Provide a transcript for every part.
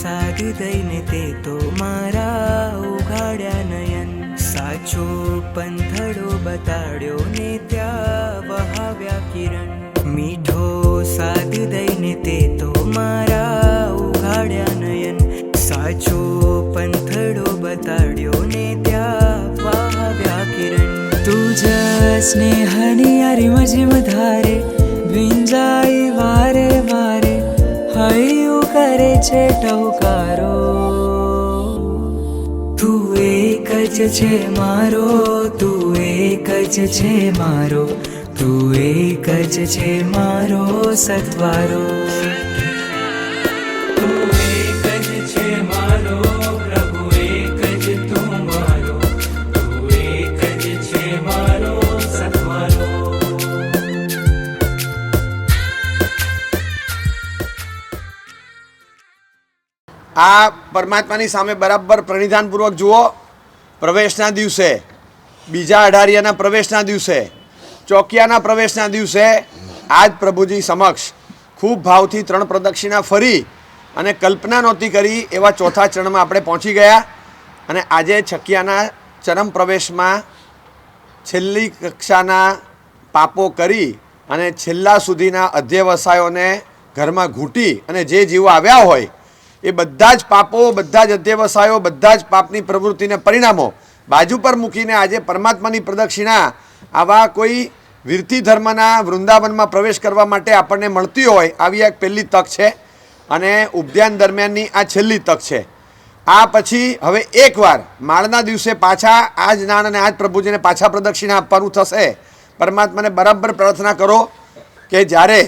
સાદ દઈને તે તો મારા ઉઘાડ્યા નયન, સાચો પંથડો બતાડ્યો ને ત્યાં વહાવ્યા કિરણ. મીઠો સાદ દઈને તે તો મારા ઉઘાડ્યા નયન, સાચો પંથડો બતાડ્યો ને ત્યાં વહાવ્યા કિરણ. તુજ સ્નેહની યારી મજીમ ધારે વિંજાઈ વારે વારે, હૈયું કરે છે ટહુકારો. તું એક જ છે મારો, તું એક જ છે મારો, તું એક જ છે મારો સથવારો. તું એક જ છે મારો પ્રભુ, એક જ તું મારો, તું એક જ છે મારો સથવારો. આ પરમાત્માની સામે બરાબર પ્રણિધાનપૂર્વક જુઓ. પ્રવેશના દિવસે, બીજા અઢારિયાના પ્રવેશના દિવસે, ચોકિયાના પ્રવેશના દિવસે આજ પ્રભુજી સમક્ષ ખૂબ ભાવથી 3 પ્રદક્ષિણા ફરી અને કલ્પના નહોતી કરી એવા ચોથા ચરણમાં આપણે પહોંચી ગયા. અને આજે છકિયાના ચરમ પ્રવેશમાં છેલ્લી કક્ષાના પાપો કરી અને છેલ્લા સુધીના અધ્યવસાયોને ઘરમાં ઘૂંટી અને જે જીવો આવ્યા હોય એ બધા જ પાપો, બધા જ અધ્યવસાયો, બધા જ પાપની પ્રવૃત્તિને પરિણામો બાજુ પર મૂકીને આજે પરમાત્માની પ્રદક્ષિણા આવા કોઈ વિરતી ધર્મના વૃંદાવનમાં પ્રવેશ કરવા માટે આપણને મળતી હોય આવી એક પહેલી તક છે. અને ઉપધ્યાન દરમિયાનની આ છેલ્લી તક છે. આ પછી હવે એકવાર માળના દિવસે પાછા આ જ નાણ અને આ જ પ્રભુજીને પાછા પ્રદક્ષિણા આપવાનું થશે. પરમાત્માને બરાબર પ્રાર્થના કરો કે જ્યારે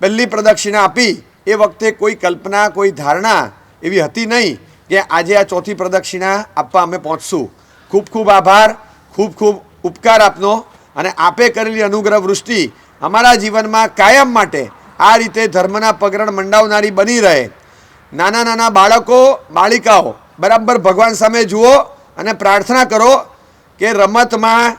પહેલી પ્રદક્ષિણા આપી એ વખતે કોઈ કલ્પના, કોઈ ધારણા એવી હતી નહીં કે આજે આ ચોથી પ્રદક્ષિણા આપવા અમે પહોંચશું. ખૂબ ખૂબ આભાર, ખૂબ ખૂબ ઉપકાર આપનો. અને આપે કરેલી અનુગ્રહ વૃષ્ટિ અમારા જીવનમાં કાયમ માટે આ રીતે ધર્મના પગરણ મંડાવનારી બની રહે. નાના નાના બાળકો, બાળિકાઓ બરાબર ભગવાન સામે જુઓ અને પ્રાર્થના કરો કે રમતમાં,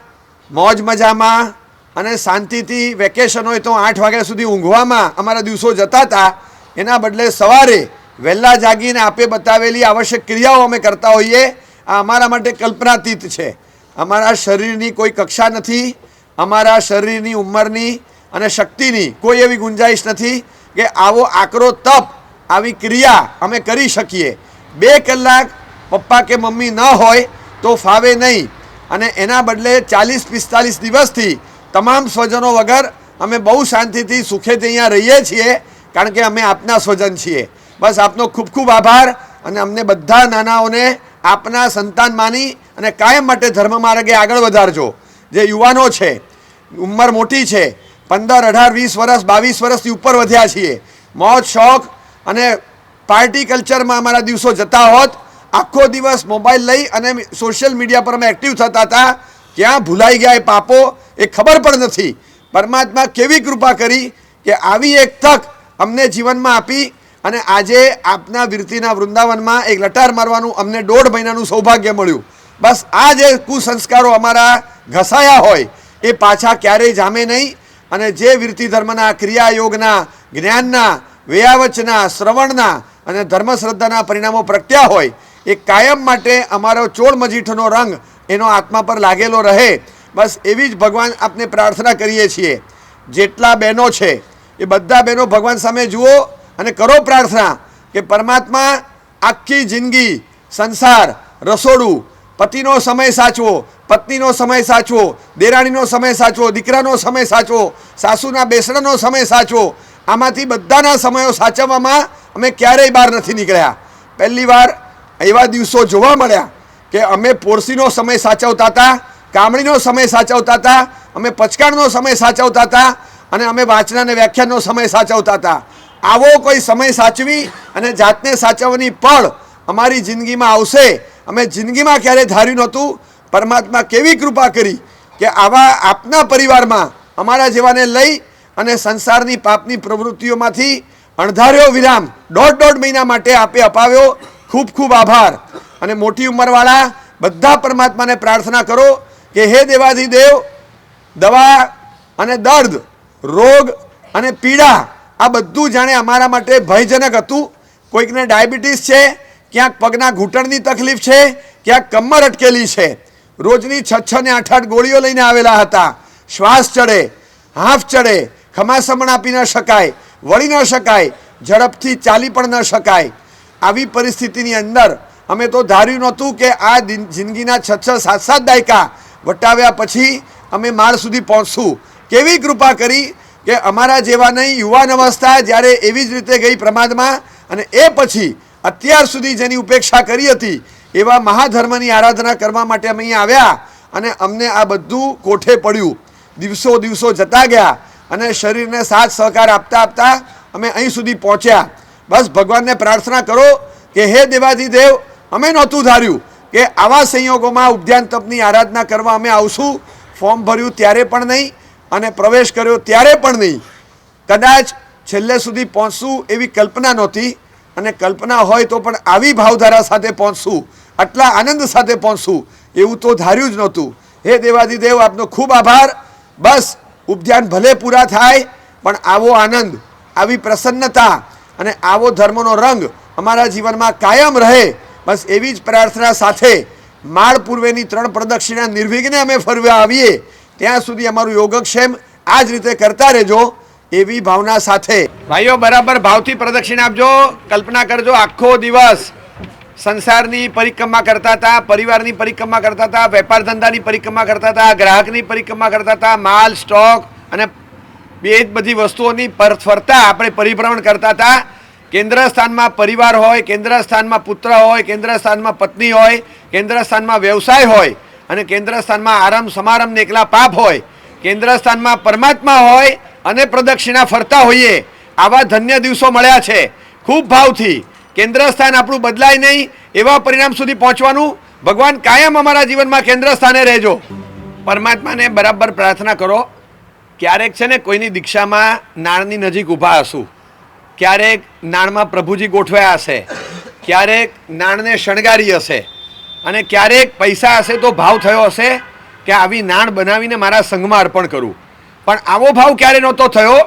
મોજ મજામાં અને શાંતિથી વેકેશન હોય તો 8 વાગ્યા સુધી ઊંઘવામાં અમારા દિવસો જતા હતા. એના બદલે સવારે વહેલા જાગીને આપે બતાવેલી આવશ્યક ક્રિયાઓ અમે કરતા હોઈએ. આ અમારા માટે કલ્પનાતીત છે. અમારા શરીરની કોઈ કક્ષા નથી, અમારા શરીરની ઉંમરની અને શક્તિની કોઈ એવી ગુંજાઈશ નથી કે આવો આકરો તપ, આવી ક્રિયા અમે કરી શકીએ. 2 કલાક પપ્પા કે મમ્મી ન હોય તો ફાવે નહીં. અને એના બદલે 40-45 દિવસથી તમામ સ્વજનો વગર અમે બહુ શાંતિથી સુખેથી અહીંયા રહીએ છીએ, કારણ કે અમે આપના સ્વજન છીએ. બસ આપનો ખૂબ ખૂબ આભાર. અને અમને બધા નાનાઓને આપના સંતાન માની અને કાયમ માટે ધર્મ માર્ગે આગળ વધારજો. જે યુવાનો છે, ઉંમર મોટી છે, 15, 18, 20 વર્ષ, 22 વર્ષથી ઉપર વધ્યા છીએ. મોજ શોખ અને પાર્ટી કલ્ચરમાં અમારા દિવસો જતા હોત. આખો દિવસ મોબાઈલ લઈ અને સોશિયલ મીડિયા પર અમે એક્ટિવ થતા હતા. ક્યાં ભૂલાઈ ગયા એ પાપો એ ખબર પણ નથી. પરમાત્મા કેવી કૃપા કરી કે આવી એક તક અમને જીવનમાં આપી અને આજે આપના વિરતીના વૃંદાવનમાં એક લટાર મારવાનું અમને 1.5 મહિનાનું સૌભાગ્ય મળ્યું. બસ આ જે કુસંસ્કારો અમારા ઘસાયા હોય એ પાછા ક્યારેય જામે નહીં. અને જે વિરતી ધર્મના, ક્રિયા યોગના, જ્ઞાનના, વેયાવચના, શ્રવણના અને ધર્મશ્રદ્ધાના પરિણામો પ્રગટ્યા હોય એ કાયમ માટે અમારો ચોળ મજીઠનો રંગ એનો આત્મા પર લાગેલો રહે. બસ એવી જ ભગવાન આપને પ્રાર્થના કરીએ છીએ. જેટલા બહેનો છે એ બધા બહેનો ભગવાન સામે જુઓ અને કરો પ્રાર્થના કે પરમાત્મા આખી જિંદગી સંસાર, રસોડું, પતિનો સમય સાચવો, પત્નીનો સમય સાચવો, દેરાણીનો સમય સાચવો, દીકરાનો સમય સાચવો, સાસુના બેસણાનો સમય સાચવો. આમાંથી બધાના સમયો સાચવવામાં અમે ક્યારેય બહાર નથી નીકળ્યા. પહેલી વાર એવા દિવસો જોવા મળ્યા કે અમે પોરસીનો સમય સાચવતા હતા, કામણીનો સમય સાચવતા હતા, અમે પચકાણનો સમય સાચવતા હતા અને અમે વાંચના અને વ્યાખ્યાનનો સમય સાચવતા હતા. આવો કોઈ સમય સાચવી અને જાતને સાચવવાની પળ અમારી જિંદગીમાં આવશે અમે જિંદગીમાં ક્યારેય ધાર્યું નહોતું. પરમાત્મા કેવી કૃપા કરી કે આવા આપના પરિવારમાં અમારા જેવાને લઈ અને સંસારની પાપની પ્રવૃત્તિઓમાંથી અણધાર્યો વિરામ 1.5 મહિના માટે આપે અપાવ્યો. ખૂબ ખૂબ આભાર. અને મોટી ઉંમરવાળા બધા પરમાત્માને પ્રાર્થના કરો કે હે દેવાધિદેવ, દવા અને દર્દ, રોગ અને પીડા આ બધું જાણે અમારા માટે ભયજનક હતું, કોઈકને ડાયાબિટીસ છે, ક્યાંક પગના ઘૂંટણની તકલીફ છે, ક્યાંક કમર અટકેલી છે. રોજની 6 ને 8 ગોળીઓ લઈને આવેલા હતા. શ્વાસ ચડે, હાંફ ચડે, ખમાસમણ આપી ન શકાય, વળી ન શકાય, ઝડપથી ચાલી પણ ન શકાય. આવી પરિસ્થિતિની અંદર અમે તો ધાર્યું નહોતું કે આ જિંદગીના 6 7 દાયકા વટાવ્યા પછી અમે માળ સુધી પહોંચશું. કેવી કૃપા કરી કે અમારા જેવા નહીં, યુવાન અવસ્થા જ્યારે એવી જ રીતે ગઈ પ્રમાદમાં, અને એ પછી અત્યાર સુધી જેની ઉપેક્ષા કરી હતી એવા મહાધર્મની આરાધના કરવા માટે અમે અહીંયા આવ્યા, અને અમને આ બધું કોઠે પડ્યું. દિવસો જતા ગયા અને શરીરને સાથ સહકાર આપતા આપતા અમે અહીં સુધી પહોંચ્યા. બસ ભગવાનને પ્રાર્થના કરો કે હે દેવાધિદેવ, અમે નહોતું ધાર્યું કે આવા સંયોગોમાં ઉપધ્યાન તપની આરાધના કરવા અમે આવશું. ફોર્મ ભર્યું ત્યારે પણ નહીં, અને પ્રવેશ કર્યો ત્યારે પણ નહીં. કદાચ છેલ્લે સુધી પહોંચશું એવી કલ્પના નહોતી, અને કલ્પના હોય તો પણ આવી ભાવધારા સાથે પહોંચશું, આટલા આનંદ સાથે પહોંચશું એવું તો ધાર્યું જ નહોતું. હે દેવાધિદેવ, આપનો ખૂબ આભાર. બસ ઉપધ્યાન ભલે પૂરા થાય, પણ આવો આનંદ, આવી પ્રસન્નતા અને આવો ધર્મનો રંગ અમારા જીવનમાં કાયમ રહે, બસ એવી જ પ્રાર્થના સાથે માળ પૂર્વેની 3 પ્રદક્ષિણા નિર્વિઘ્ને અમે ફરવા આવીએ ત્યાં સુધી અમારું યોગક્ષેમ આ જ રીતે કરતા રહેજો, એવી ભાવના સાથે. ભાઈઓ, બરાબર ભાવથી પ્રદક્ષિણા આપજો. કલ્પના કરજો, આખો દિવસ સંસારની પરિક્રમા કરતા હતા, પરિવારની પરિક્રમા કરતા હતા, વેપાર ધંધાની પરિક્રમા કરતા હતા, ગ્રાહકની પરિક્રમા કરતા હતા, માલ સ્ટોક અને બે જ બધી વસ્તુઓની ફરતા આપણે પરિભ્રમણ કરતા હતા. કેન્દ્ર સ્થાનમાં પરિવાર હોય, કેન્દ્ર સ્થાનમાં પુત્ર હોય, કેન્દ્ર સ્થાનમાં પત્ની હોય, કેન્દ્ર સ્થાનમાં વ્યવસાય હોય, અને કેન્દ્ર સ્થાનમાં આરામ સમારંભ ને એકલા પાપ હોય. કેન્દ્ર સ્થાનમાં પરમાત્મા હોય અને પ્રદક્ષિણા ફરતા હોઈએ. આવા ધન્ય દિવસો મળ્યા છે. ખૂબ ભાવથી કેન્દ્ર સ્થાન આપણું બદલાય નહીં એવા પરિણામ સુધી પહોંચવાનું. ભગવાન કાયમ અમારા જીવનમાં કેન્દ્ર સ્થાને રહેજો. પરમાત્માને બરાબર પ્રાર્થના કરો. ક્યારેક છે ને કોઈની દીક્ષામાં નાળની નજીક ઊભા હશું, ક્યારેક નાળમાં પ્રભુજી ગોઠવાયા હશે, ક્યારેક નાળને શણગારી હશે, અને ક્યારેક પૈસા હશે તો ભાવ થયો હશે કે આવી નાણ બનાવીને મારા સંઘમાં અર્પણ કરું. પણ આવો ભાવ ક્યારે નહોતો થયો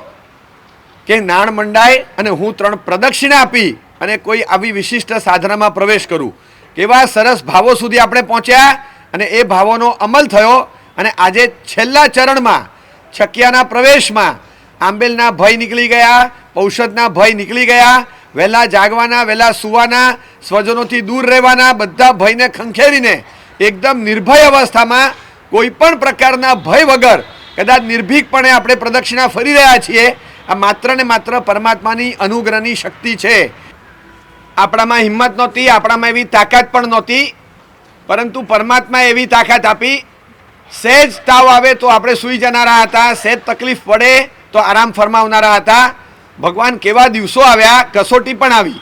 કે નાણ મંડાય અને હું 3 પ્રદક્ષિણા આપી અને કોઈ આવી વિશિષ્ટ સાધનામાં પ્રવેશ કરું. કેવા સરસ ભાવો સુધી આપણે પહોંચ્યા, અને એ ભાવોનો અમલ થયો. અને આજે છેલ્લા ચરણમાં છકિયાના પ્રવેશમાં આંબેલના ભય નીકળી ગયા, ઔષધના ભય નીકળી ગયા, વહેલા જાગવાના, વહેલા સુવાના, સ્વજનોથી દૂર રહેવાના, બધા ભયને ખંખેરીને એકદમ નિર્ભય અવસ્થામાં કોઈ પણ પ્રકારના ભય વગર કદાચ નિર્ભીકપણે આપણે પ્રદક્ષિણા ફરી રહ્યા છીએ. આ માત્ર ને માત્ર પરમાત્માની અનુગ્રહની શક્તિ છે. આપણામાં હિંમત નહોતી, આપણામાં એવી તાકાત પણ નહોતી, પરંતુ પરમાત્માએ એવી તાકાત આપી. સહેજ તાવ આવે તો આપણે સૂઈ જનારા હતા, સહેજ તકલીફ પડે તો આરામ ફરમાવનારા હતા. ભગવાન કેવા દિવસો આવ્યા, કસોટી પણ આવી.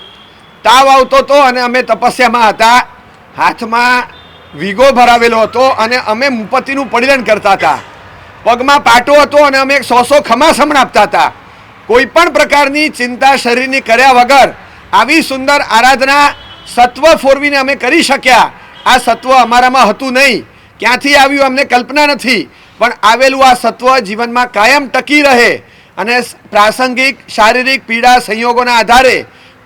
તાવ આવતો હતો અને અમે તપસ્યામાં હતા, હાથમાં વીગો ભરાવેલો હતો અને અમે મુપત્તિનું પરિધાન કરતા હતા. પગમાં પાટો હતો અને અમે 100 ખમાસમણ આપતા હતા. કોઈ પણ પ્રકારની ચિંતા શરીરની કર્યા વગર આવી સુંદર આરાધના સત્વ ફોરવીને અમે કરી શક્યા. આ સત્વ અમારામાં હતું નહીં, ક્યાંથી આવ્યું અમને કલ્પના નથી, પણ આવેલું આ સત્વ જીવનમાં કાયમ ટકી રહે અને પ્રાસંગિક શારીરિક પીડા સંયોગોના આધારે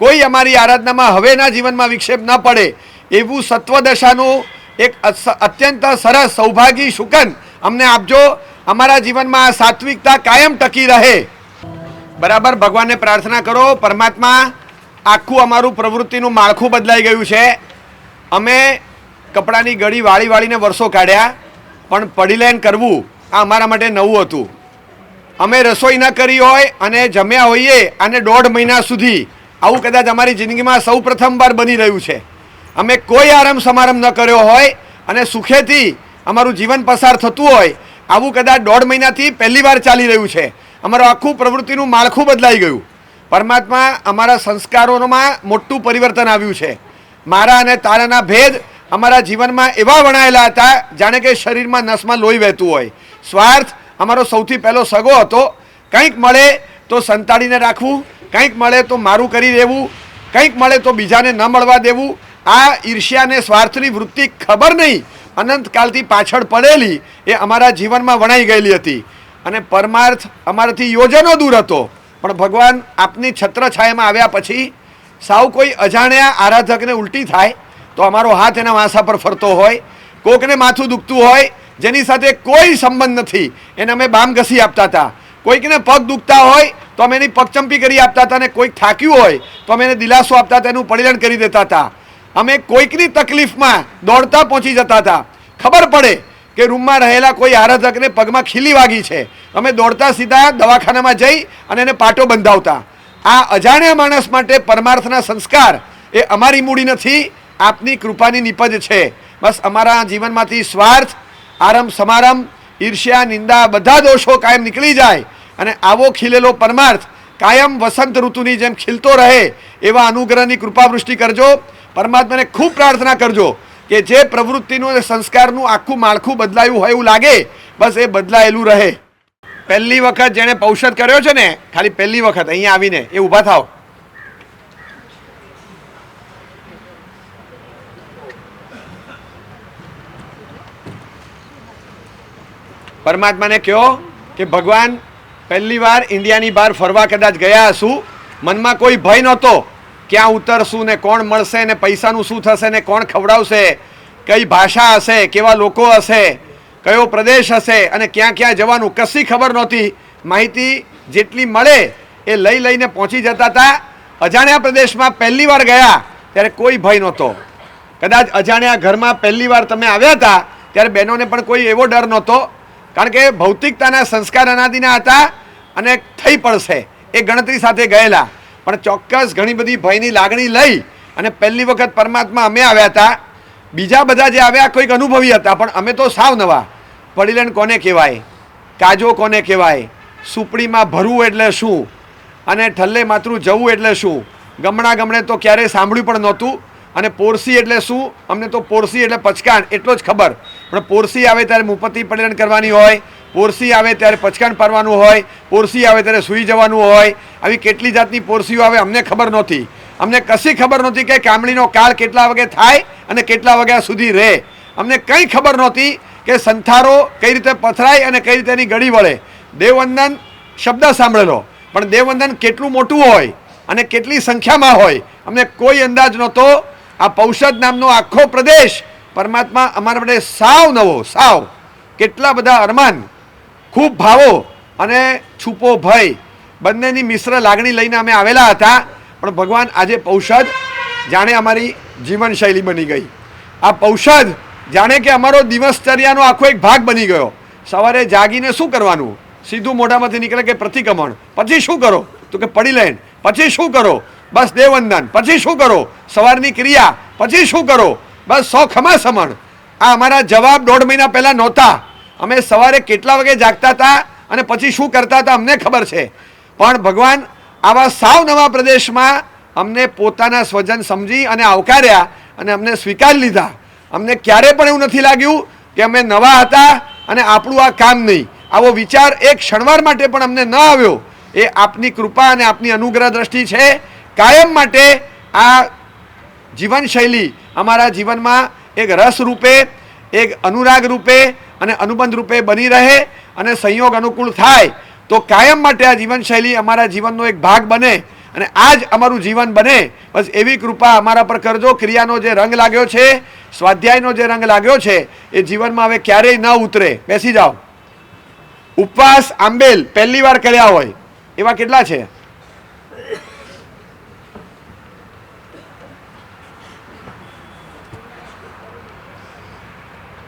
કોઈ અમારી આરાધનામાં હવેના જીવનમાં વિક્ષેપ ન પડે એવું સત્વદશાનું એક અત્યંત સરસ સૌભાગી શુકન અમને આપજો. અમારા જીવનમાં આ સાત્વિકતા કાયમ ટકી રહે. બરાબર ભગવાનને પ્રાર્થના કરો. પરમાત્મા, આખું અમારું પ્રવૃત્તિનું માળખું બદલાઈ ગયું છે. અમે કપડાની ગળી વાળીને વર્ષો કાઢ્યા, પણ પડી લઈને કરવું આ અમારા માટે નવું હતું. અમે રસોઈ ન કરી હોય અને જમ્યા હોઈએ અને 1.5 મહિના સુધી, આવું કદાચ અમારી જિંદગીમાં સૌ પ્રથમવાર બની રહ્યું છે. અમે કોઈ આરામ સમારંભ ન કર્યો હોય અને સુખેથી અમારું જીવન પસાર થતું હોય, આવું કદાચ 1.5 મહિનાથી પહેલી વાર ચાલી રહ્યું છે. અમારું આખું પ્રવૃત્તિનું માળખું બદલાઈ ગયું. પરમાત્મા અમારા સંસ્કારોમાં મોટું પરિવર્તન આવ્યું છે. મારા અને તારાના ભેદ અમારા જીવનમાં એવા વણાયેલા હતા જાણે કે શરીરમાં નસમાં લોહી વહેતું હોય. સ્વાર્થ અમારો સૌથી પહેલો સગો હતો. કંઈક મળે તો સંતાડીને રાખવું, કંઈક મળે તો મારું કરી દેવું, કંઈક મળે તો બીજાને ન મળવા દેવું. આ ઈર્ષ્યા અને સ્વાર્થની વૃત્તિ ખબર નહીં અનંતકાળથી પાછળ પડેલી એ અમારા જીવનમાં વણાઈ ગયેલી હતી. અને પરમાર્થ અમારાથી યોજનો દૂર હતો. પણ ભગવાન આપની છત્રછાયામાં આવ્યા પછી સાવ કોઈ અજાણ્યા આરાધકને ઉલટી થાય તો અમારો હાથ એના માથા પર ફરતો હોય, કોકને માથું દુખતું હોય જેની સાથે કોઈ સંબંધ નથી એને અમે બામ ઘસી આપતા હતા, કોઈકને પગ દુખતા હોય તો અમે એની પગચંપી કરી આપતા હતા, અને કોઈક થાક્યું હોય તો અમે એને દિલાસો આપતા હતા, એનું પરિણામ કરી દેતા હતા. અમે કોઈકની તકલીફમાં દોડતા પહોંચી જતા હતા. ખબર પડે કે રૂમમાં રહેલા કોઈ આરાધકને પગમાં ખીલી વાગી છે, અમે દોડતા સીધા દવાખાનામાં જઈ અને એને પાટો બંધાવતા. આ અજાણ્યા માણસ માટે પરમાર્થના સંસ્કાર એ અમારી મૂડી નથી, આપની કૃપાની નિપજ છે. બસ અમારા જીવનમાંથી સ્વાર્થ, આરંભ સમારંભ, ઈર્ષ્યા, નિંદા બધા દોષો કાયમ નીકળી જાય અને આવો ખીલેલો પરમાર્થ કાયમ વસંત ઋતુની જેમ ખીલતો રહે એવા અનુગ્રહની કૃપાવૃષ્ટિ કરજો. પરમાત્માને ખૂબ પ્રાર્થના કરજો કે જે પ્રવૃત્તિનું અને સંસ્કારનું આખું માળખું બદલાયું હોય એવું લાગે બસ એ બદલાયેલું રહે. પહેલી વખત જેણે પૌષધ કર્યો છે ને, ખાલી પહેલી વખત અહીંયા આવીને એ ઊભા થાવ. પરમાત્માને કહો કે ભગવાન પહેલી વાર ઇન્ડિયાની બહાર ફરવા કદાચ ગયા હશું, મનમાં કોઈ ભય નહોતો ક્યાં ઉતરશું ને કોણ મળશે ને પૈસાનું શું થશે ને કોણ ખવડાવશે, કઈ ભાષા હશે, કેવા લોકો હશે, કયો પ્રદેશ હશે અને ક્યાં ક્યાં જવાનું કશી ખબર નહોતી. માહિતી જેટલી મળે એ લઈને પહોંચી જતા હતા. અજાણ્યા પ્રદેશમાં પહેલી વાર ગયા ત્યારે કોઈ ભય નહોતો. કદાચ અજાણ્યા ઘરમાં પહેલી વાર તમે આવ્યા હતા ત્યારે બહેનોને પણ કોઈ એવો ડર નહોતો, કારણ કે ભૌતિકતાના સંસ્કાર અનાદિના હતા અને થઈ પડશે એ ગણતરી સાથે ગયેલા. પણ ચોક્કસ ઘણી બધી ભયની લાગણી લઈ અને પહેલી વખત પરમાત્મા અમે આવ્યા હતા. બીજા બધા જે આવ્યા કોઈક અનુભવી હતા, પણ અમે તો સાવ નવા. પડીલેણ કોને કહેવાય, કાજો કોને કહેવાય, સુપડીમાં ભરવું એટલે શું અને ઠલ્લે માતરું જવું એટલે શું, ગમણા ગમણે તો ક્યારેય સાંભળ્યું પણ નહોતું. અને પોરસી એટલે શું, અમને તો પોરસી એટલે પચકાણ એટલો જ ખબર. પણ પોરસી આવે ત્યારે મુપત્તિ પડીલેણ કરવાની હોય, પોરસી આવે ત્યારે પચકાણ પાડવાનું હોય, પોરસી આવે ત્યારે સૂઈ જવાનું હોય. આવી કેટલી જાતની પોરસીઓ આવે અમને ખબર નહોતી. અમને કશી ખબર નહોતી કે કામળીનો કાળ કેટલા વાગે થાય અને કેટલા વાગ્યા સુધી રહે. અમને કંઈ ખબર નહોતી કે સંથારો કઈ રીતે પથરાય અને કઈ રીતે એની ગળી વળે. દેવવંદન શબ્દ સાંભળેલો, પણ દેવવંદન કેટલું મોટું હોય અને કેટલી સંખ્યામાં હોય અમને કોઈ અંદાજ નહોતો. આ પૌષધ નામનો આખો પ્રદેશ પરમાત્મા અમારા માટે સાવ નવો, સાવ કેટલા બધા અરમાન, ખૂબ ભાવો અને છુપો ભય બંનેની મિશ્ર લાગણી લઈને અમે આવેલા હતા. પણ ભગવાન આજે પૌષધ જાણે અમારી જીવનશૈલી બની ગઈ. આ પૌષધ જાણે કે અમારો દિવસચર્યાનો આખો એક ભાગ બની ગયો. સવારે જાગીને શું કરવાનું, સીધું મોઢામાંથી નીકળે કે પ્રતિક્રમણ, પછી શું કરો તો કે પડીલેણ, પછી શું કરો બસ દેવવંદન, પછી શું કરો સવારની ક્રિયા, પછી શું કરો બસ 100 ખમાસમણ. આ અમારા જવાબ 1.5 મહિના પહેલાં નહોતા. અમે સવારે કેટલા વાગે જાગતા હતા અને પછી શું કરતા હતા અમને ખબર છે. પણ ભગવાન આવા સાવ નવા પ્રદેશમાં અમને પોતાના સ્વજન સમજી અને આવકાર્યા અને અમને સ્વીકાર લીધા. અમને ક્યારે પણ એવું નથી લાગ્યું કે અમે નવા હતા અને આપણું આ કામ નહીં. આવો વિચાર એક ક્ષણવાર માટે પણ અમને ન આવ્યો. એ આપની કૃપા અને આપની અનુગ્રહ દ્રષ્ટિ છે. કાયમ માટે આ જીવનશૈલી અમારા જીવનમાં એક રસ રૂપે, એક અનુરાગ રૂપે અને અનુબંધ રૂપે બની રહે અને સંયોગ અનુકૂળ થાય તો કાયમ માટે આ જીવનશૈલી અમારા જીવનનો એક ભાગ બને અને આ જ અમારું જીવન બને. બસ એવી કૃપા અમારા પર કરજો. ક્રિયાનો જે રંગ લાગ્યો છે, સ્વાધ્યાયનો જે રંગ લાગ્યો છે એ જીવનમાં હવે ક્યારેય ન ઉતરે. બેસી જાઓ. ઉપવાસ આંબેલ પહેલી વાર કર્યા હોય એવા કેટલા છે?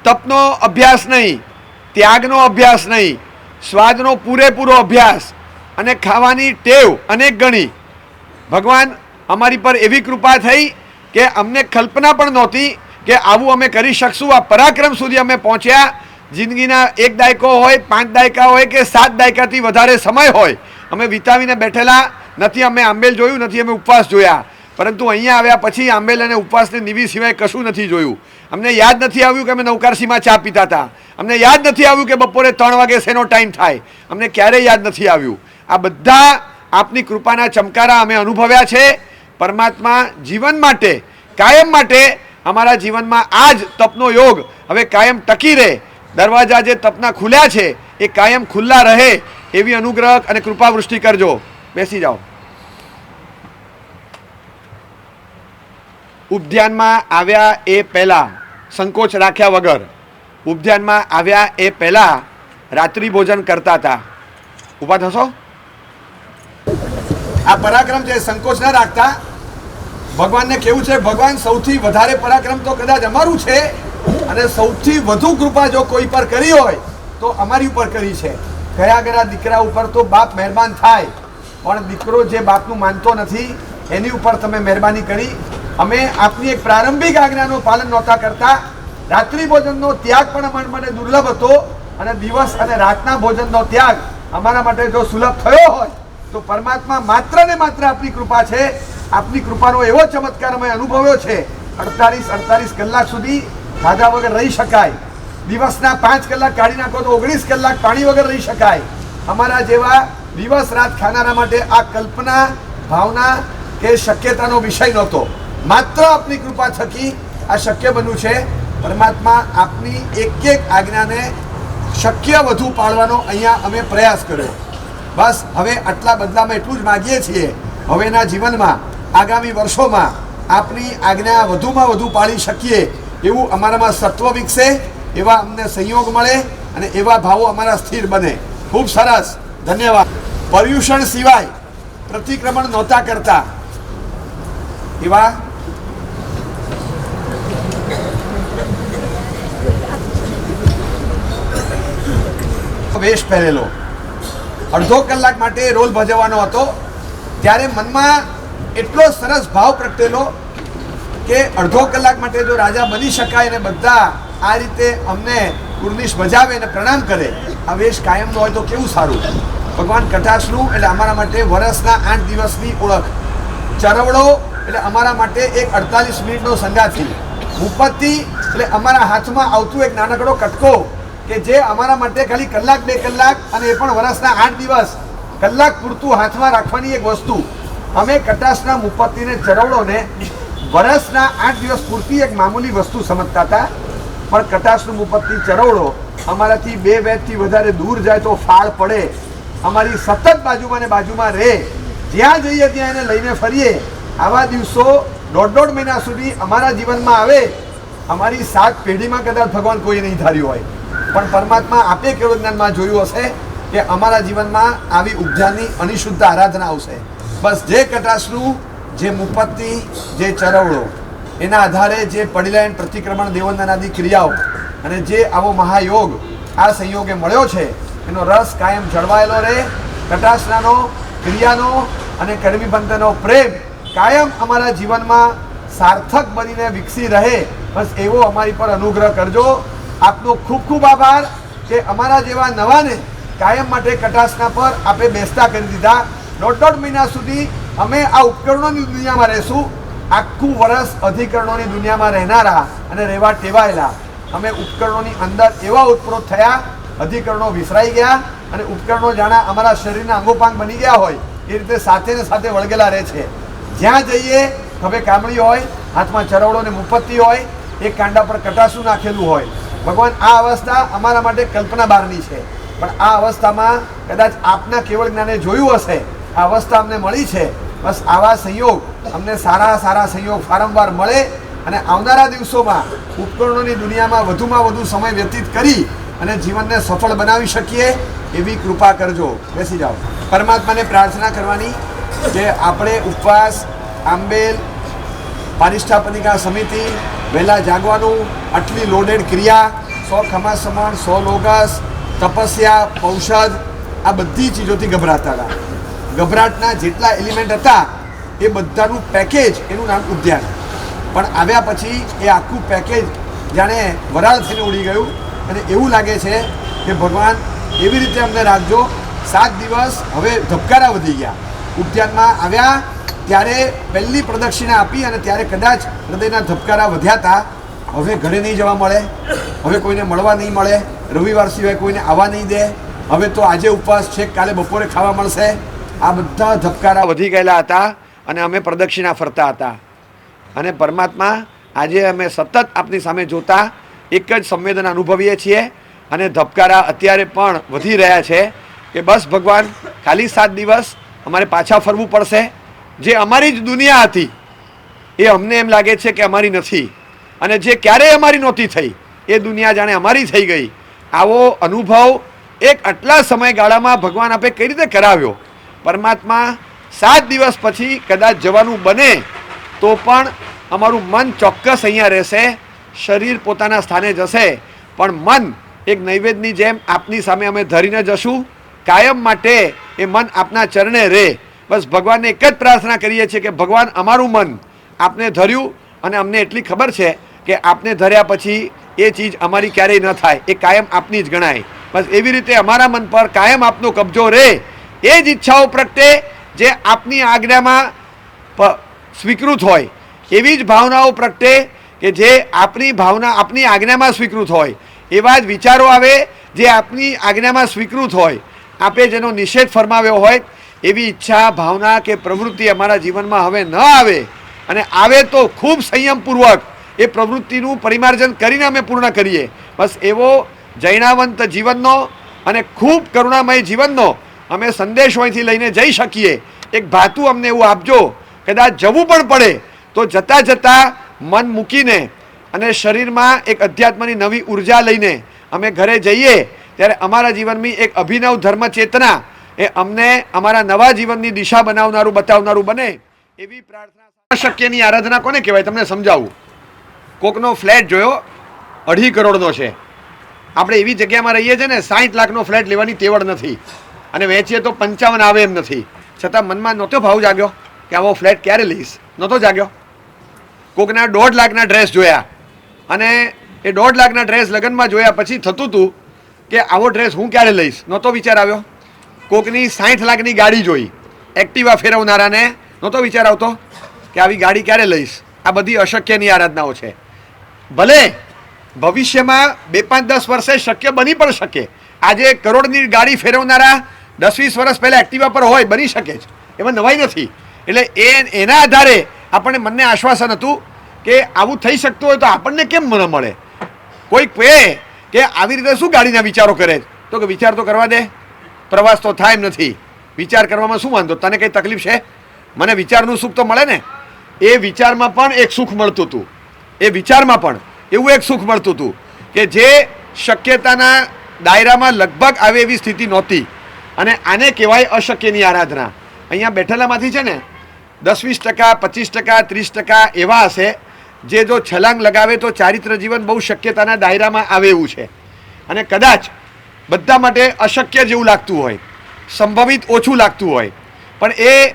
તપનો અભ્યાસ નહીં, ત્યાગનો અભ્યાસ નહીં, સ્વાદનો પૂરેપૂરો અભ્યાસ અને ખાવાની ટેવ અનેક ગણી. ભગવાન અમારી પર એવી કૃપા થઈ કે અમને કલ્પના પણ નહોતી કે આવું અમે કરી શકશું. આ પરાક્રમ સુધી અમે પહોંચ્યા. જિંદગીના 1 દાયકો હોય, 5 દાયકા હોય કે 7 દાયકાથી વધારે સમય હોય અમે વિતાવીને બેઠેલા નથી. અમે આંબેલ જોયું નથી, અમે ઉપવાસ જોયા. પરંતુ અહીંયા આવ્યા પછી આંબેલ અને ઉપવાસને નિવી સિવાય કશું નથી જોયું. અમને યાદ નથી આવ્યું કે અમે નવકારસીમાં ચા પીતા હતા. અમને યાદ નથી આવ્યું કે બપોરે 3 વાગે શેનો ટાઈમ થાય. અમને ક્યારેય યાદ નથી આવ્યું. આ બધા આપની કૃપાના ચમકારા અમે અનુભવ્યા છે. પરમાત્મા જીવન માટે, કાયમ માટે અમારા જીવનમાં આ જ તપનો યોગ હવે કાયમ ટકી રહે. દરવાજા જે તપના ખુલ્યા છે એ કાયમ ખુલ્લા રહે એવી અનુગ્રહ અને કૃપાવૃષ્ટિ કરજો. બેસી જાઓ. ઉદ્યાનમાં આવ્યા એ પહેલાં સંકોચ રાખ્યા વગર ઉદ્યાનમાં આવ્યા એ પહેલાં રાત્રિ ભોજન કરતા હતા. ઊભા થશો? આ પરાક્રમ છે, સંકોચ ન રાખતા. ભગવાનને કેવું છે, ભગવાન સૌથી વધારે પરાક્રમ તો કદાચ અમારું છે, અને સૌથી વધુ કૃપા જો કોઈ પર કરી હોય તો અમારી ઉપર કરી છે. કયા ગયા દીકરા ઉપર તો બાપ મહેરબાન થાય, પણ દીકરો જે બાપનું માનતો નથી એની ઉપર તમે મહેરબાની કરી. અમે આપની એક પ્રારંભિક આજ્ઞાનું પાલન નહોતા કરતા. રાત્રિ ભોજનનો ત્યાગ પણ અમારા માટે દુર્લભ હતો, અને દિવસ અને રાતના ભોજનનો ત્યાગ અમારા માટે જો સુલભ થયો હોય તો પરમાત્મા માત્ર ને માત્ર આપની કૃપા છે. આપની કૃપાનો એવો ચમત્કાર અમે અનુભવ્યો છે. 48 કલાક સુધી ખાધા વગર રહી શકાય. દિવસના 5 કલાક કાઢી નાખો તો 19 કલાક પાણી વગર રહી શકાય. અમારા જેવા દિવસ રાત ખાનારા માટે આ કલ્પના, ભાવના કે શક્યતાનો વિષય નહોતો. માત્ર આપની કૃપા થકી આ શક્ય બન્યું છે. પરમાત્મા આપની એક એક આજ્ઞાને શક્ય વધુ પાળવાનો અહીંયા અમે પ્રયાસ કર્યો. બસ હવે આટલા બદલામાં એટલું જ માગીએ છીએ, હવેના જીવનમાં આગામી વર્ષોમાં આપની આજ્ઞા વધુમાં વધુ પાળી શકીએ એવું અમારામાં સત્વ વિકસે, એવા અમને સંયોગ મળે અને એવા ભાવો અમારા સ્થિર બને. ખૂબ સરસ, ધન્યવાદ. પર્યુષણ સિવાય પ્રતિક્રમણ નહોતા કરતા એવા વેશ પહેરેલો, અડધો કલાક માટે રોલ ભજવવાનો હતો. ત્યારે મનમાં એટલો સરસ ભાવ પ્રગટેલો કે અડધો કલાક માટે જો રાજા બની શકાય અને બધા આ રીતે અમને કુર્નિશ બજાવે અને પ્રણામ કરે, આ વેશ કાયમનો હોય તો કેવું સારું. ભગવાન કટાક્ષનું એટલે અમારા માટે વર્ષના 8 દિવસની ઓળખ. ચરવડો એટલે અમારા માટે એક 48 મિનિટનો સંગાથી. મુપત્તિ એટલે અમારા હાથમાં આવતું એક નાનકડો કટકો કે જે અમારા માટે ખાલી કલાક 2 કલાક, અને એ પણ વર્ષના 8 દિવસ કલાક પૂરતું હાથમાં રાખવાની એક વસ્તુ. અમે કટાશના મુપત્તિને, ચરવડોને વર્ષના 8 દિવસ પૂરતી એક મામૂલી વસ્તુ સમજતા હતા. પણ કટાશનું મુપત્તિ, ચરવડો અમારાથી 2 વેદથી વધારે દૂર જાય તો ફાળ પડે, અમારી સતત બાજુમાં ને બાજુમાં રહે, જ્યાં જઈએ ત્યાં એને લઈને ફરીએ. આવા દિવસો 1.5 મહિના સુધી અમારા જીવનમાં આવે. અમારી 7 પેઢીમાં કદાચ ભગવાન કોઈ નહીં ધાર્યું હોય, પણ પરમાત્મા આપે કેવળ જ્ઞાનમાં જોયું હશે કે અમારા જીવનમાં આવી ઉપજાની અનિશુદ્ધ આરાધના આવશે. બસ જે કટાશનું, જે મુપત્તિ, જે ચરવડો, એના આધારે જે પડીલાયન પ્રતિક્રમણ દેવંદનાદી ક્રિયાઓ અને જે આવો મહાયોગ આ સંયોગે મળ્યો છે, એનો રસ કાયમ જળવાયેલો રહે. કટાશનાનો, ક્રિયાનો અને કર્મીબંધનો પ્રેમ કાયમ અમારા જીવનમાં સાર્થક બનીને વિકસી રહે. બસ એવો અમારી પર અનુગ્રહ કરજો. આપનો ખૂબ ખૂબ આભાર કે અમારા જેવા નવાને કાયમ માટે કટાશના પર આપે બેસતા કરી દીધા. 1.5 મહિના સુધી અમે આ ઉપકરણોની દુનિયામાં રહેશું. આખું વર્ષ અધિકરણોની દુનિયામાં રહેનારા અને રહેવા ટેવાયેલા અમે ઉપકરણોની અંદર એવા ઉત્પ્રોત થયા, અધિકરણો વિસરાઈ ગયા, અને ઉપકરણો જાણે અમારા શરીરના અંગોપાંગ બની ગયા હોય એ રીતે સાથે ને સાથે વળગેલા રહે છે. જ્યાં જઈએ હવે કામળી હોય, હાથમાં ચરવડો ને મુપત્તિ હોય, એક કાંડા પર કટાશું નાખેલું હોય. ભગવાન, આ અવસ્થા અમારા માટે કલ્પના બહારની છે, પણ આ અવસ્થામાં કદાચ આપના કેવળ જ્ઞાને જોયું હશે, આ અવસ્થા અમને મળી છે. બસ આવા સંયોગ અમને સારા સારા સંયોગ વારંવાર મળે, અને આવનારા દિવસોમાં ઉપકરણોની દુનિયામાં વધુમાં વધુ સમય વ્યતીત કરી અને જીવનને સફળ બનાવી શકીએ એવી કૃપા કરજો. બેસી જાઓ. પરમાત્માને પ્રાર્થના કરવાની કે આપણે ઉપવાસ, આંબેલ, પારિષ્ઠાપનિકા સમિતિ, વહેલા જાગવાનું, આટલી લોડેડ ક્રિયા, 100 ખમાસમણ, 100 લોગસ, તપસ્યા, ઔષધ, આ બધી ચીજોથી ગભરાતા હતા. ગભરાટના જેટલા એલિમેન્ટ હતા એ બધાનું પેકેજ, એનું નામ ઉદ્યાન. પણ આવ્યા પછી એ આખું પેકેજ જાણે વરાળ થઈને ઉડી ગયું, અને એવું લાગે છે કે ભગવાન એવી રીતે અમને રાખજો. 7 દિવસ હવે ધબકારા વધી ગયા. ઉદ્યાનમાં આવ્યા ત્યારે પહેલી પ્રદક્ષિણા આપી, અને ત્યારે કદાચ હૃદયના ધબકારા વધ્યા હતા. હવે ઘરે નહીં જવા મળે, હવે કોઈને મળવા નહીં મળે, રવિવાર સિવાય કોઈને આવવા નહીં દે, હવે તો આજે ઉપવાસ છે, કાલે બપોરે ખાવા મળશે. આ બધા ધબકારા વધી ગયેલા હતા, અને અમે પ્રદક્ષિણા ફરતા હતા. અને પરમાત્મા આજે અમે સતત આપની સામે જોતા એક જ સંવેદના અનુભવીએ છીએ, અને ધબકારા અત્યારે પણ વધી રહ્યા છે કે બસ ભગવાન, ખાલી 7 દિવસ અમારે પાછા ફરવું પડશે. જે અમારી જ દુનિયા હતી એ અમને એમ લાગે છે કે અમારી નથી, અને જે ક્યારેય અમારી નહોતી થઈ એ દુનિયા જાણે અમારી થઈ ગઈ. આવો અનુભવ એક આટલા સમયગાળામાં ભગવાન આપે કઈ રીતે કરાવ્યો? પરમાત્મા 7 દિવસ પછી કદાચ જવાનું બને તો પણ અમારું મન ચોક્કસ અહીંયા રહેશે, શરીર પોતાના સ્થાને જશે, પણ મન એક નૈવેદ્યની જેમ આપની સામે અમે ધરીને જશું. કાયમ માટે એ મન આપના ચરણે રહે. બસ ભગવાનને એક જ પ્રાર્થના કરીએ છીએ કે ભગવાન અમારું મન આપને ધર્યું, અને અમને એટલી ખબર છે કે આપને ધર્યા પછી એ ચીજ અમારી ક્યારેય ન થાય, એ કાયમ આપની જ ગણાય. બસ એવી રીતે અમારા મન પર કાયમ આપનો કબજો રહે. એ જ ઈચ્છાઓ પ્રગટે જે આપની આજ્ઞામાં સ્વીકૃત હોય, એવી જ ભાવનાઓ પ્રગટે કે જે આપની ભાવના આપની આજ્ઞામાં સ્વીકૃત હોય. એવા જ વિચારો આવે જે આપની આજ્ઞામાં સ્વીકૃત હોય. આપે જેનો નિષેધ ફરમાવ્યો હોય એવી ઈચ્છા, ભાવના કે પ્રવૃત્તિ અમારા જીવનમાં હવે ન આવે, અને આવે તો ખૂબ સંયમપૂર્વક એ પ્રવૃત્તિનું પરિમાર્જન કરીને અમે પૂર્ણ કરીએ. બસ એવો જૈનાવંત જીવનનો અને ખૂબ કરુણામય જીવનનો અમે સંદેશો અહીંથી લઈને જઈ શકીએ. એક ભાતું અમને એવું આપજો. કદાચ જવું પણ પડે તો જતાં જતાં મન મૂકીને અને શરીરમાં એક અધ્યાત્મની નવી ઉર્જા લઈને અમે ઘરે જઈએ ત્યારે અમારા જીવનની એક અભિનવ ધર્મ ચેતના એ અમને અમારા નવા જીવનની દિશા બનાવનારું બતાવનારું બને એવી પ્રાર્થના. અશક્યની આરાધના કોને કહેવાય? તમને સમજાવું. કોકનો ફ્લેટ જોયો 2.5 કરોડનો છે. આપણે એવી જગ્યામાં રહીએ છીએ ને 60 લાખનો ફ્લેટ લેવાની તેવડ નથી, અને વેચીએ તો 55 આવે એમ નથી. છતાં મનમાં નહોતો ભાવ જાગ્યો કે આવો ફ્લેટ ક્યારે લઈશ? નહોતો જાગ્યો. કોકના 1.5 લાખના ડ્રેસ જોયા, અને એ 1.5 લાખના ડ્રેસ લગ્નમાં જોયા પછી થતું હતું કે આવો ડ્રેસ હું ક્યારે લઈશ? નહોતો વિચાર આવ્યો. કોકની 60 લાખની ગાડી જોઈ, એક્ટિવા ફેરવનારાને નહોતો વિચાર આવતો કે આવી ગાડી ક્યારે લઈશ? આ બધી અશક્યની આરાધનાઓ છે. ભલે ભવિષ્યમાં 2-5-10 વર્ષે શક્ય બની પણ શકે. આજે કરોડની ગાડી ફેરવનારા 10-20 વર્ષ પહેલાં એક્ટિવા પર હોય, બની શકે છે, એમાં નવાઈ નથી. એટલે એના આધારે આપણને મનને આશ્વાસન હતું કે આવું થઈ શકતું હોય તો આપણને કેમ ન મળે? કોઈક કહે કે આવી રીતે શું ગાડીના વિચારો કરે? તો કે વિચાર તો કરવા દે, પ્રવાસ તો થાય એમ નથી. વિચાર કરવામાં શું વાંધો? તને કંઈ તકલીફ છે? મને વિચારનું સુખ તો મળે ને. એ વિચારમાં પણ એક સુખ મળતું હતું. એ વિચારમાં પણ એવું એક સુખ મળતું હતું કે જે શક્યતાના દાયરામાં લગભગ આવે એવી સ્થિતિ નહોતી. અને આને કહેવાય અશક્યની આરાધના. અહીંયા બેઠેલામાંથી છે ને 10-20%, 25%, 30% એવા હશે જે જો છલાંગ લગાવે તો ચારિત્ર જીવન બહુ શક્યતાના દાયરામાં આવે એવું છે. અને કદાચ બધા માટે અશક્ય જેવું લાગતું હોય, સંભવિત ઓછું લાગતું હોય, પણ એ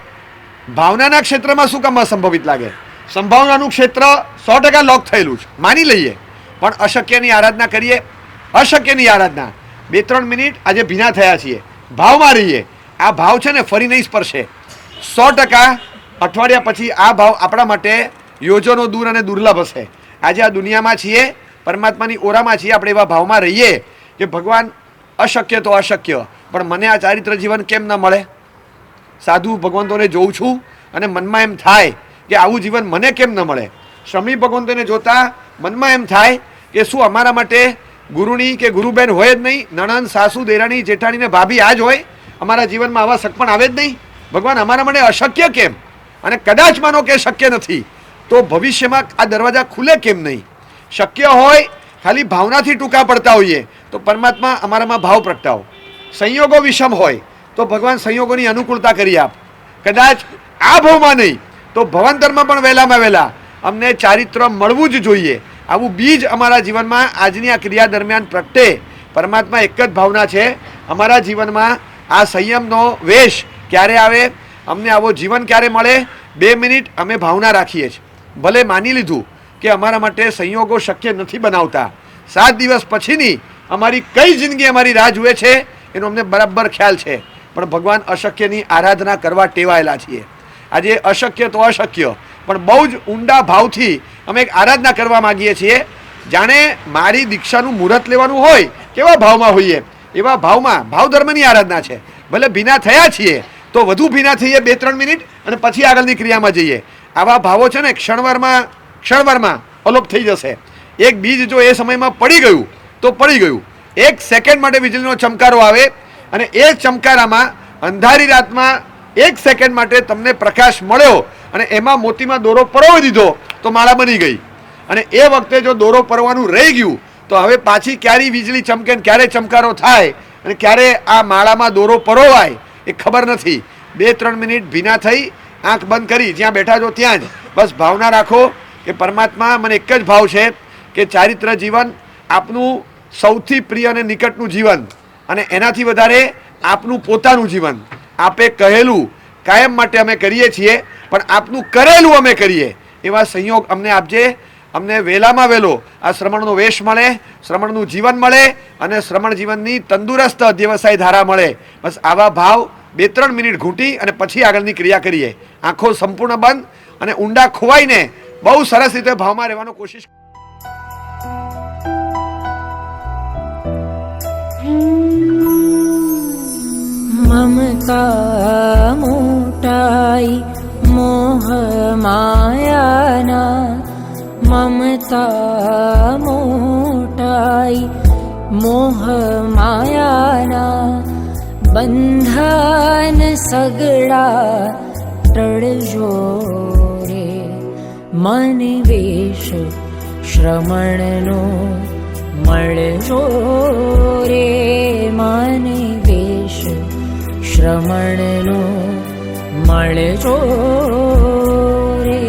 ભાવનાના ક્ષેત્રમાં શું કામ અસંભવિત લાગે? સંભાવનાનું ક્ષેત્ર 100% લોક થયેલું છે, માની લઈએ. પણ અશક્યની આરાધના કરીએ. અશક્યની આરાધના 2-3 મિનિટ આજે ભીના થયા છીએ, ભાવમાં રહીએ. આ ભાવ છે ને ફરી નહીં સ્પર્શે. 100% અઠવાડિયા પછી આ ભાવ આપણા માટે યોજનો દૂર અને દુર્લભ હશે. આજે આ દુનિયામાં છીએ, પરમાત્માની ઓરામાં છીએ, આપણે એવા ભાવમાં રહીએ કે ભગવાન અશક્ય તો અશક્ય, પણ મને આ ચારિત્ર જીવન કેમ ન મળે? સાધુ ભગવંતોને જોઉં છું અને મનમાં એમ થાય કે આવું જીવન મને કેમ ન મળે? શ્રમી ભગવંતોને જોતા મનમાં એમ થાય કે શું અમારા માટે ગુરુની કે ગુરુબેન હોય જ નહીં? નણંદ, સાસુ, દેરાણી, જેઠાણી ને ભાભી આ જ હોય? અમારા જીવનમાં આવા સગપણ આવે જ નહીં? ભગવાન અમારા માટે અશક્ય કેમ? અને કદાચ માનો કે શક્ય નથી તો ભવિષ્યમાં આ દરવાજા ખુલે કેમ નહીં? શક્ય હોય, ખાલી ભાવનાથી ટૂંકા પડતા હોઈએ તો પરમાત્મા અમારામાં ભાવ પ્રગટાવો. સંયોગો વિષમ હોય તો ભગવાન સંયોગોની અનુકૂળતા કરી આપ. કદાચ આ ભાવમાં નહીં તો ભવાંતરમાં પણ વહેલામાં વહેલા અમને ચારિત્ર મળવું જ જોઈએ. આવું બીજ અમારા જીવનમાં આજની આ ક્રિયા દરમિયાન પ્રગટે. પરમાત્મા એક જ ભાવના છે અમારા જીવનમાં. આ સંયમનો વેશ ક્યારે આવે, અમને આવો જીવન ક્યારે મળે? 2 મિનિટ અમે ભાવના રાખીએ છીએ. ભલે માની લીધું કે અમારા માટે સંયોગો શક્ય નથી બનાવતા, 7 દિવસ પછીની અમારી કઈ જિંદગી અમારી રાહ જુએ છે એનો અમને બરાબર ખ્યાલ છે. પણ ભગવાન અશક્યની આરાધના કરવા ટેવાયેલા છીએ. આજે અશક્ય તો અશક્ય, પણ બહુ જ ઊંડા ભાવથી અમે એક આરાધના કરવા માગીએ છીએ. જાણે મારી દીક્ષાનું મુહૂર્ત લેવાનું હોય કેવા ભાવમાં હોઈએ એવા ભાવમાં ભાવ ધર્મની આરાધના છે. ભલે ભીના થયા છીએ તો વધુ ભીના થઈએ 2-3 મિનિટ અને પછી આગળની ક્રિયામાં જઈએ. આવા ભાવો છે ને ક્ષણવારમાં અલોપ થઈ જશે. એક બીજ જો એ સમયમાં પડી ગયું તો પડી ગયું. 1 સેકન્ડ માટે વીજળીનો ચમકારો આવે અને એ ચમકારામાં અંધારી રાતમાં 1 સેકન્ડ માટે તમને પ્રકાશ મળ્યો અને એમાં મોતીમાં દોરો પરોવી દીધો તો માળા બની ગઈ. અને એ વખતે જો દોરો પરવાનું રહી ગયું તો હવે પાછી ક્યારે વીજળી ચમકે ને ક્યારે ચમકારો થાય અને ક્યારે આ માળામાં દોરો પરોવાય એ ખબર નથી. 2-3 મિનિટ ભીના થઈ આંખ બંધ કરી જ્યાં બેઠા છો ત્યાં જ બસ ભાવના રાખો કે પરમાત્મા, મને એક જ ભાવ છે કે ચારિત્ર જીવન આપનું સૌથી પ્રિય અને નિકટનું જીવન, અને એનાથી વધારે આપનું પોતાનું જીવન. આપે કહેલું કાયમ માટે અમે કરીએ છીએ, પણ આપનું કરેલું અમે કરીએ એવા સંયોગ અમને આપજે. અમને વહેલામાં વહેલો આ શ્રમણનો વેશ મળે, શ્રમણનું જીવન મળે અને શ્રમણ જીવનની તંદુરસ્ત અધ્યવસાય ધારા મળે. બસ આવા ભાવ 2-3 મિનિટ ઘૂંટી અને પછી આગળની ક્રિયા કરીએ. આંખો સંપૂર્ણ બંધ અને ઊંડા ખોવાઈને બહુ સરસ રીતે ભાવમાં રહેવાનો કોશિશ. મમતા મોટાઈ મોહ માયાના, મમતા મોટાઈ મોહ માયાના, બંધન સગડા ટળજો રે. મન વેશ શ્રમણનો મળજો રે, મન વેશ શ્રમણનો મળજો રે.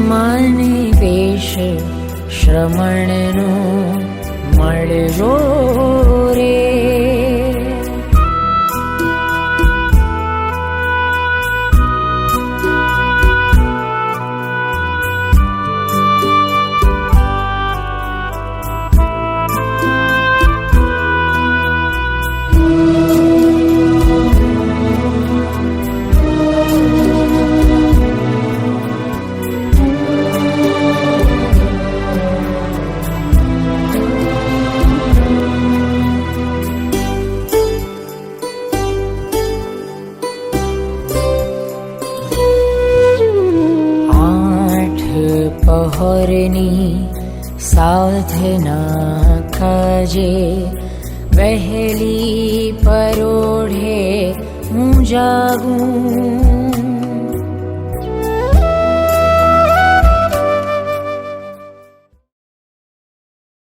મન વેશ શ્રમણનો મળજો રે. પહરની સાધના ખજે, વહેલી પરોઢે હું જાગું.